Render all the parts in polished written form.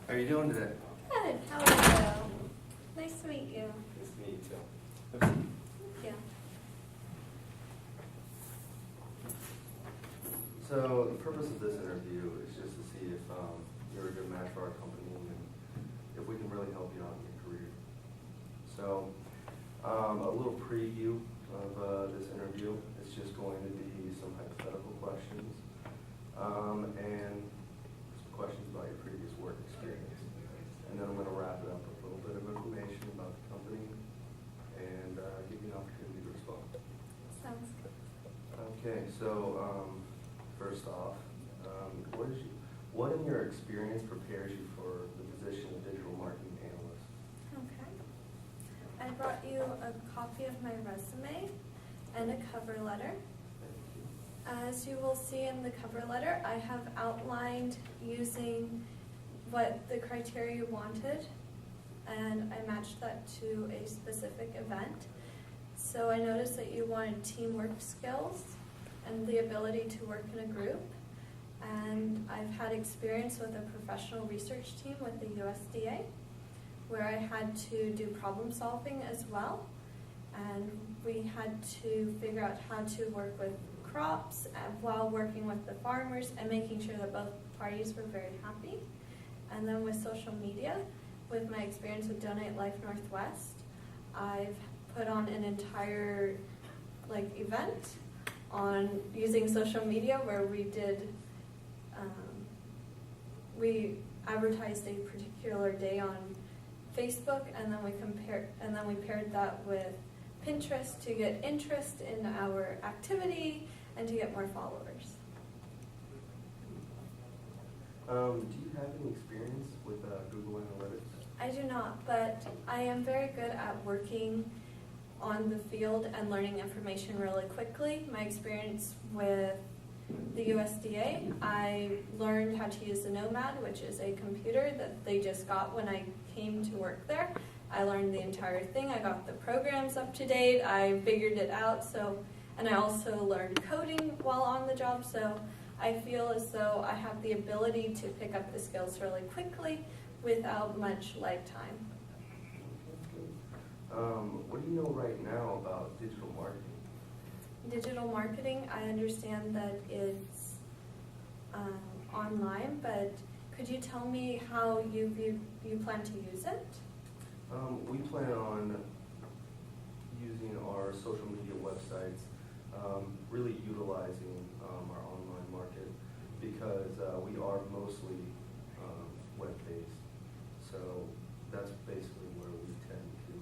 How are you doing today? Good. How are you? Nice to meet you. Nice to meet you too. Thank you. So the purpose of this interview is just to see if you're a good match for our company and if we can really help you out in your career. So a little preview of this interview. It's just going to be some hypothetical questions and some questions about your previous work experience. And then I'm going to wrap it up with a little bit of information about the company and give you an opportunity to respond. Sounds good. Okay, so first off, what in your experience prepares you for the position of digital marketing analyst? Okay. I brought you a copy of my resume and a cover letter. As you will see in the cover letter, I have outlined using what the criteria you wanted, and I matched that to a specific event. So I noticed that you wanted teamwork skills and the ability to work in a group. And I've had experience with a professional research team with the USDA, where I had to do problem solving as well. And we had to figure out how to work with crops while working with the farmers and making sure that both parties were very happy. And then with social media, with my experience with Donate Life Northwest, I've put on an entire event on using social media where we did, we advertised a particular day on Facebook, and then we paired that with Pinterest to get interest in our activity and to get more followers. Do you have any experience with Google Analytics? I do not, but I am very good at working on the field and learning information really quickly. My experience with the USDA, I learned how to use the Nomad, which is a computer that they just got when I came to work there. I learned the entire thing. I got the programs up to date. I figured it out. And I also learned coding while on the job. So I feel as though I have the ability to pick up the skills really quickly without much lag time. What do you know right now about digital marketing? Digital marketing, I understand that it's online, but could you tell me how you plan to use it? We plan on using our social media websites, really utilizing our online market because we are mostly web-based. So that's basically where we tend to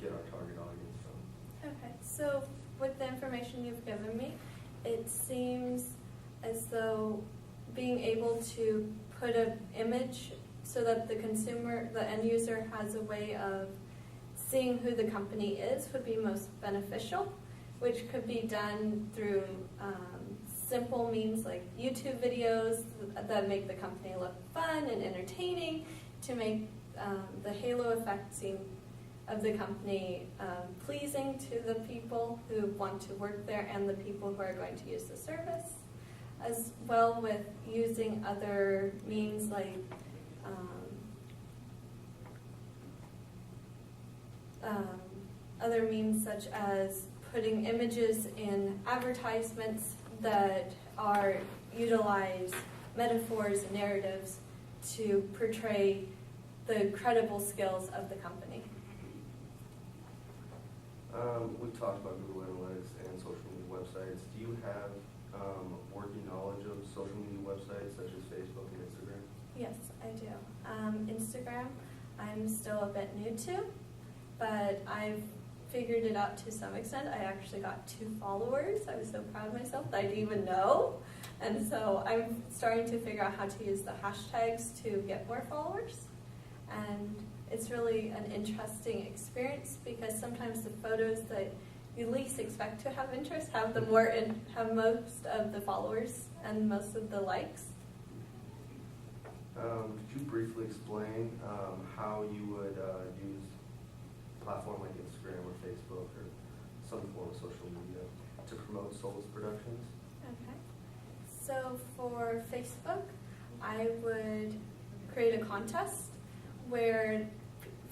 get our target audience from. Okay, so with the information you've given me, it seems as though being able to put an image so that the consumer, the end user, has a way of seeing who the company is would be most beneficial, which could be done through simple means like YouTube videos that make the company look fun and entertaining, to make the halo effect of the company pleasing to the people who want to work there and the people who are going to use the service, as well with using other means like such as putting images in advertisements that utilize metaphors and narratives to portray the credible skills of the company. We've talked about Google Analytics and social media websites. Do you have working knowledge of social media websites such as Facebook and Instagram? Yes, I do. Instagram, I'm still a bit new to, but I've figured it out to some extent. I actually got 2 followers. I was so proud of myself that I didn't even know. And so I'm starting to figure out how to use the hashtags to get more followers. And it's really an interesting experience because sometimes the photos that you least expect to have interest have have most of the followers and most of the likes. Could you briefly explain how you would use a platform like Instagram or Facebook or some form of social media to promote Solace Productions? Okay. So for Facebook, I would create a contest where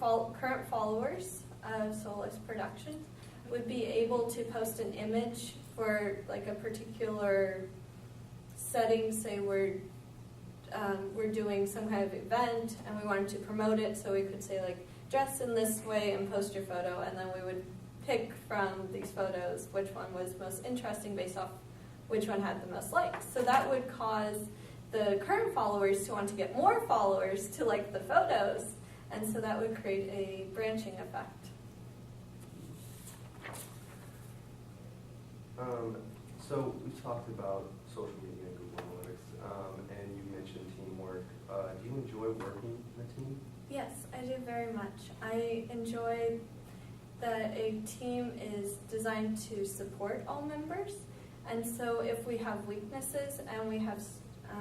current followers of Solace Productions would be able to post an image for like a particular setting. Say we're doing some kind of event and we wanted to promote it, so we could say like dress in this way and post your photo, and then we would pick from these photos which one was most interesting based off which one had the most likes. So that would cause the current followers to want to get more followers to like the photos, and so that would create a branching effect. So we talked about social media and Google Analytics, and you mentioned teamwork. Do you enjoy working in a team? Yes, I do very much. I enjoy that a team is designed to support all members, and so if we have weaknesses and we have,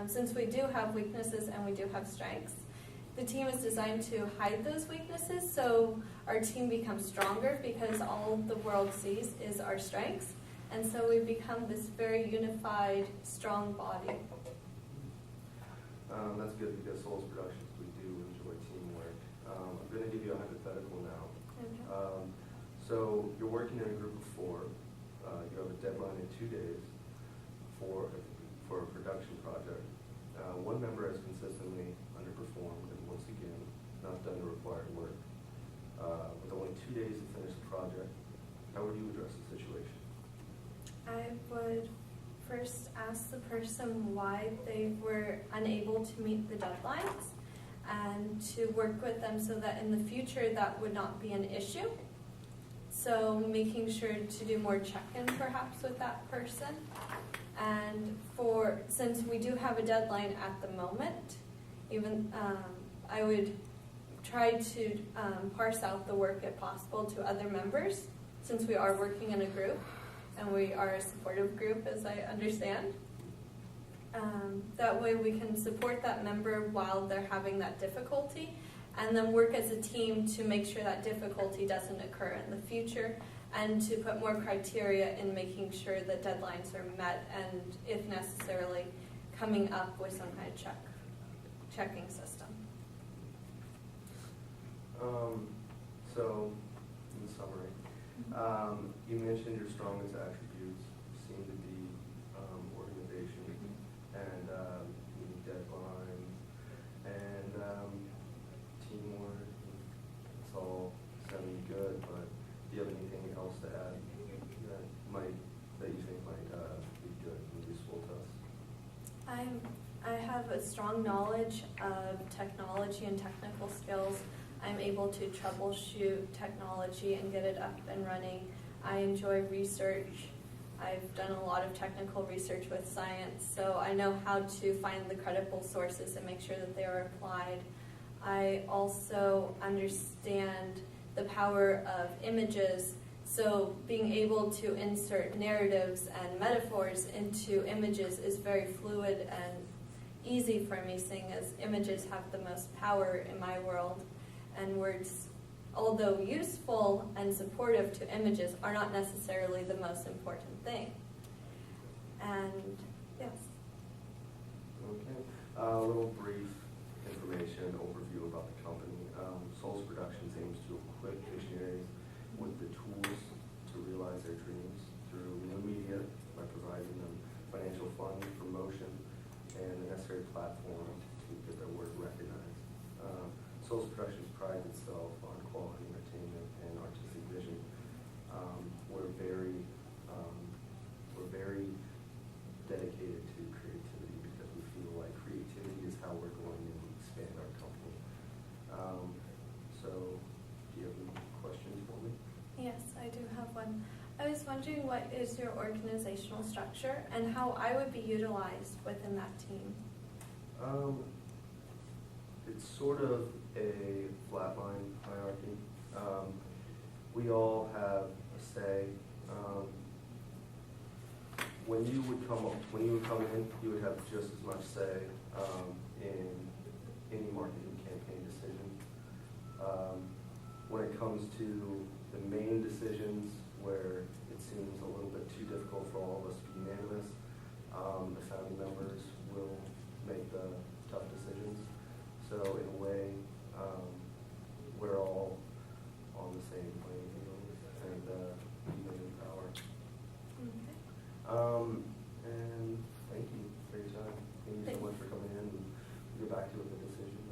since we do have weaknesses and we do have strengths, the team is designed to hide those weaknesses so our team becomes stronger, because all the world sees is our strengths, and so we become this very unified, strong body. That's good, because Solace Productions, we do enjoy teamwork. I'm going to give you a hypothetical now. Okay. So you're working in a group of 4. You have a deadline in 2 days for a production project. One member has consistently underperformed and once again not done the required work. With only 2 days to finish the project, how would you address the situation? I would first ask the person why they were unable to meet the deadlines, and to work with them so that in the future that would not be an issue. So making sure to do more check-in perhaps with that person. And since we do have a deadline at the moment, I would try to parse out the work if possible to other members, since we are working in a group and we are a supportive group, as I understand. That way we can support that member while they're having that difficulty, and then work as a team to make sure that difficulty doesn't occur in the future, and to put more criteria in making sure that deadlines are met, and if necessarily coming up with some kind of checking system. So, in summary, you mentioned your strongest attributes seem to be organization and meeting deadlines and teamwork. It's all sounding good, but do you have anything else to add that you think might be good and useful to us? I have a strong knowledge of technology and technical skills. I'm able to troubleshoot technology and get it up and running. I enjoy research. I've done a lot of technical research with science, so I know how to find the credible sources and make sure that they are applied. I also understand the power of images, so being able to insert narratives and metaphors into images is very fluid and easy for me, seeing as images have the most power in my world, and words, although useful and supportive to images, are not necessarily the most important thing. And yes. Okay. A little brief information overview about the company. Solace Productions aims to equip visionaries with the tools to realize their dreams through new media by providing them financial funding, promotion, and the necessary platform to get their work recognized. Solace Productions prides itself on quality entertainment and artistic vision. We're very dedicated to creativity, because we feel like creativity is how we're going to expand our company. So, do you have any questions for me? Yes, I do have one. I was wondering, what is your organizational structure and how I would be utilized within that team? It's sort of a flatline hierarchy. We all have a say. When you would come in, you would have just as much say in any marketing campaign decision. When it comes to the main decisions where it seems a little bit too difficult for all of us to be unanimous, the founding members will make the tough And thank you for your time. Thank you so much for coming in and we'll get back to you with the decision.